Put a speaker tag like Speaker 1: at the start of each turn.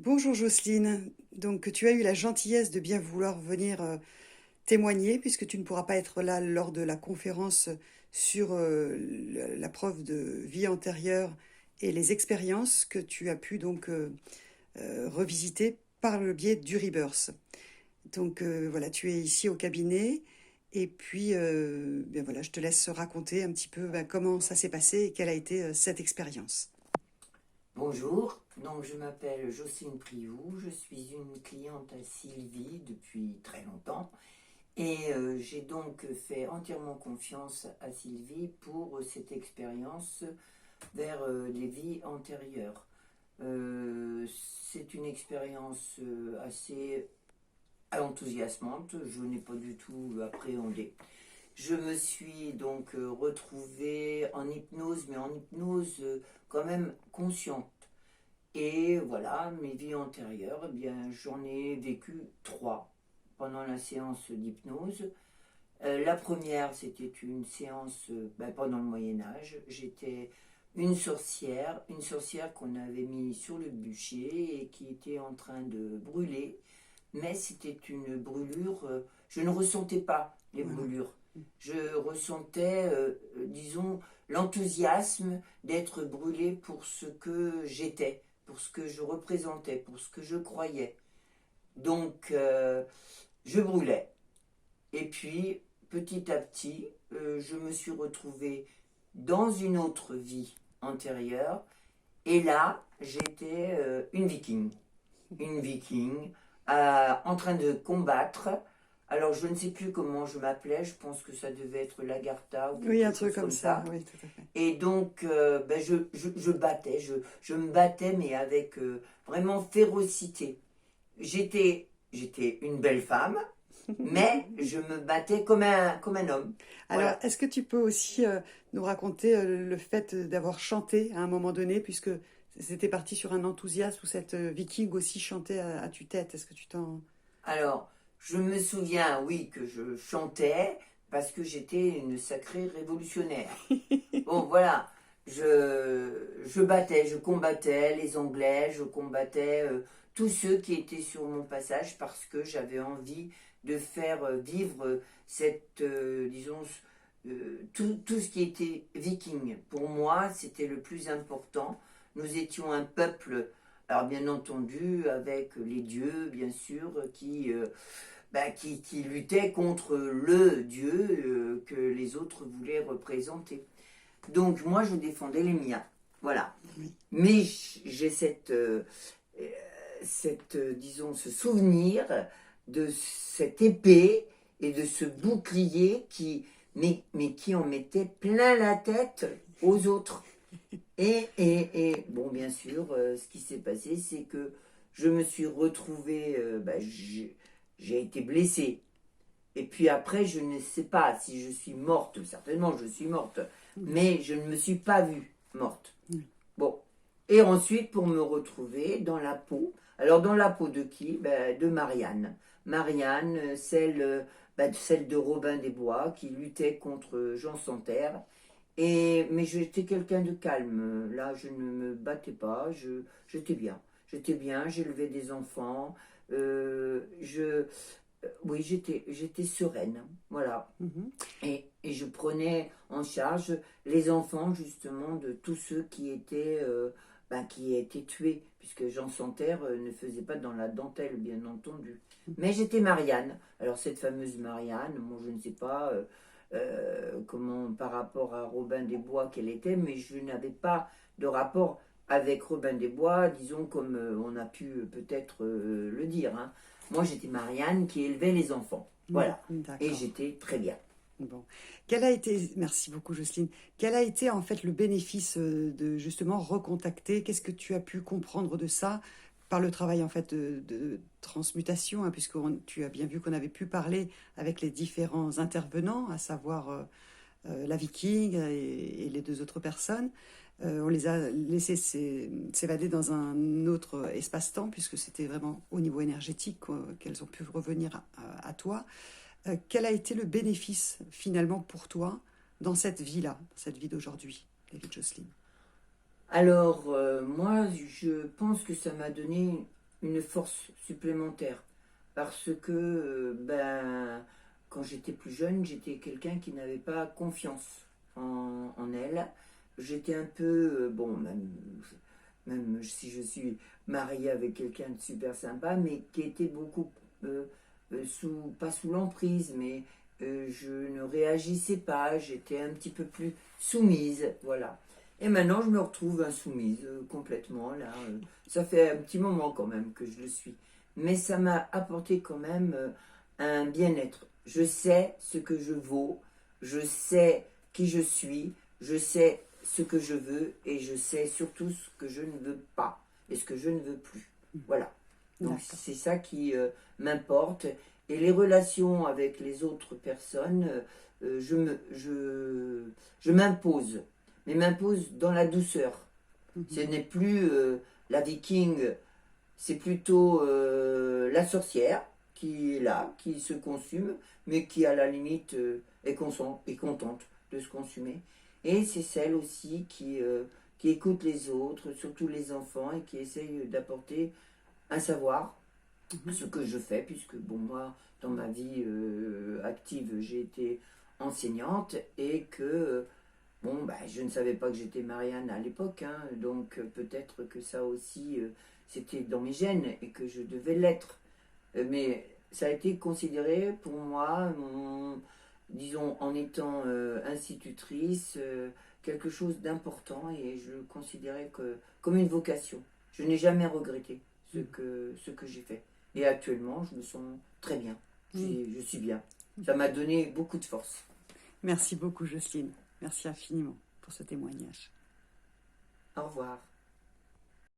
Speaker 1: Bonjour Jocelyne, donc tu as eu la gentillesse de bien vouloir venir témoigner puisque tu ne pourras pas être là lors de la conférence sur la preuve de vie antérieure et les expériences que tu as pu revisiter par le biais du Rebirth. Donc voilà, tu es ici au cabinet et puis bien voilà, je te laisse raconter un petit peu comment ça s'est passé et quelle a été cette expérience.
Speaker 2: Bonjour, donc je m'appelle Jocelyne Prioux, je suis une cliente à Sylvie depuis très longtemps et j'ai donc fait entièrement confiance à Sylvie pour cette expérience vers les vies antérieures. C'est une expérience assez enthousiasmante, je n'ai pas du tout appréhendé. Je me suis donc retrouvée en hypnose, mais en hypnose quand même consciente. Et voilà, mes vies antérieures, eh bien, j'en ai vécu trois pendant la séance d'hypnose. La première, c'était une séance pendant le Moyen Âge. J'étais une sorcière qu'on avait mis sur le bûcher et qui était en train de brûler. Mais c'était une brûlure, je ne ressentais pas les
Speaker 1: Voilà.
Speaker 2: brûlures. Je ressentais, disons, l'enthousiasme d'être brûlée pour ce que j'étais, pour ce que je représentais, pour ce que je croyais. Donc, je brûlais. Et puis, petit à petit, je me suis retrouvée dans une autre vie antérieure. Et là, j'étais une viking. Une viking en train de combattre. Alors, je ne sais plus comment je m'appelais. Je pense que ça devait être Lagartha ou
Speaker 1: Oui, un
Speaker 2: quelque
Speaker 1: truc
Speaker 2: chose
Speaker 1: comme
Speaker 2: comme
Speaker 1: ça,
Speaker 2: ça.
Speaker 1: oui, tout à fait.
Speaker 2: Et donc, je battais. Je me battais, mais avec vraiment férocité. J'étais une belle femme, mais je me battais comme un homme.
Speaker 1: Alors,
Speaker 2: Voilà.
Speaker 1: est-ce que tu peux aussi nous raconter le fait d'avoir chanté à un moment donné, puisque c'était parti sur un enthousiasme où cette viking aussi chantait à tue-tête. Est-ce que tu t'en...
Speaker 2: Alors, je me souviens, oui, que je chantais parce que j'étais une sacrée révolutionnaire. Bon, voilà, je battais, je combattais les Anglais, je combattais tous ceux qui étaient sur mon passage parce que j'avais envie de faire vivre cette, disons, tout ce qui était viking. Pour moi, c'était le plus important. Nous étions un peuple, alors bien entendu, avec les dieux, bien sûr, qui luttaient contre le dieu que les autres voulaient représenter. Donc moi, je défendais les miens. Voilà.
Speaker 1: Oui.
Speaker 2: Mais j'ai disons, ce souvenir de cette épée et de ce bouclier mais qui en mettait plein la tête aux autres. Bon, bien sûr, ce qui s'est passé, c'est que je me suis retrouvée, j'ai été blessée. Et puis après, je ne sais pas si je suis morte, certainement je suis morte,
Speaker 1: Oui.
Speaker 2: mais je ne me suis pas vue morte.
Speaker 1: Oui.
Speaker 2: Bon. Et ensuite, pour me retrouver dans la peau, alors dans la peau de qui? De Marianne. Marianne, celle de Robin des Bois, qui luttait contre Jean Santerre. Mais j'étais quelqu'un de calme. Là, je ne me battais pas, j'étais bien. J'étais bien, j'élevais des enfants. Oui, j'étais sereine, voilà.
Speaker 1: Mhm.
Speaker 2: Et je prenais en charge les enfants, justement, de tous ceux qui étaient tués, puisque Jean Santerre ne faisait pas dans la dentelle, bien entendu. Mais j'étais Marianne. Alors, cette fameuse Marianne, moi, je ne sais pas comment, par rapport à Robin des Bois, qu'elle était, mais je n'avais pas de rapport avec Robin des Bois, disons, comme on a pu peut-être le dire, hein. Moi, j'étais Marianne qui élevait les enfants.
Speaker 1: Oui,
Speaker 2: Voilà. Et
Speaker 1: d'accord.
Speaker 2: j'étais très bien.
Speaker 1: Bon. Quel a été, merci beaucoup Jocelyne, quel a été en fait le bénéfice de justement recontacter? Qu'est-ce que tu as pu comprendre de ça par le travail en fait de transmutation, hein, puisque tu as bien vu qu'on avait pu parler avec les différents intervenants, à savoir la viking et les deux autres personnes. On les a laissés s'évader dans un autre espace-temps, puisque c'était vraiment au niveau énergétique qu'elles ont pu revenir à toi. Quel a été le bénéfice finalement pour toi dans cette vie-là, cette vie d'aujourd'hui, la vie de Jocelyne?
Speaker 2: Alors, moi, je pense que ça m'a donné une force supplémentaire. Parce que, quand j'étais plus jeune, j'étais quelqu'un qui n'avait pas confiance en elle. J'étais un peu, même si je suis mariée avec quelqu'un de super sympa, mais qui était beaucoup, pas sous l'emprise, mais je ne réagissais pas, j'étais un petit peu plus soumise, voilà. Et maintenant, je me retrouve insoumise complètement, là. Ça fait un petit moment quand même que je le suis. Mais ça m'a apporté quand même un bien-être. Je sais ce que je vaux, je sais qui je suis, je sais ce que je veux et je sais surtout ce que je ne veux pas et ce que je ne veux plus. Voilà. Donc
Speaker 1: D'accord.
Speaker 2: c'est ça qui m'importe. Et les relations avec les autres personnes, je m'impose, mais m'impose dans la douceur. Ce n'est plus la viking, c'est plutôt la sorcière qui est là, qui se consume, mais qui à la limite est contente de se consumer. Et c'est celle aussi qui écoute les autres, surtout les enfants, et qui essaye d'apporter un savoir, ce que je fais, puisque bon, moi, dans ma vie active, j'ai été enseignante et que je ne savais pas que j'étais Marianne à l'époque, hein, donc peut-être que ça aussi, c'était dans mes gènes et que je devais l'être. Mais ça a été considéré pour moi, disons, en étant institutrice, quelque chose d'important et je le considérais comme une vocation. Je n'ai jamais regretté ce que j'ai fait. Et actuellement, je me sens très bien. Je suis bien. Ça m'a donné beaucoup de force.
Speaker 1: Merci beaucoup, Jocelyne. Merci infiniment pour ce témoignage.
Speaker 2: Au revoir.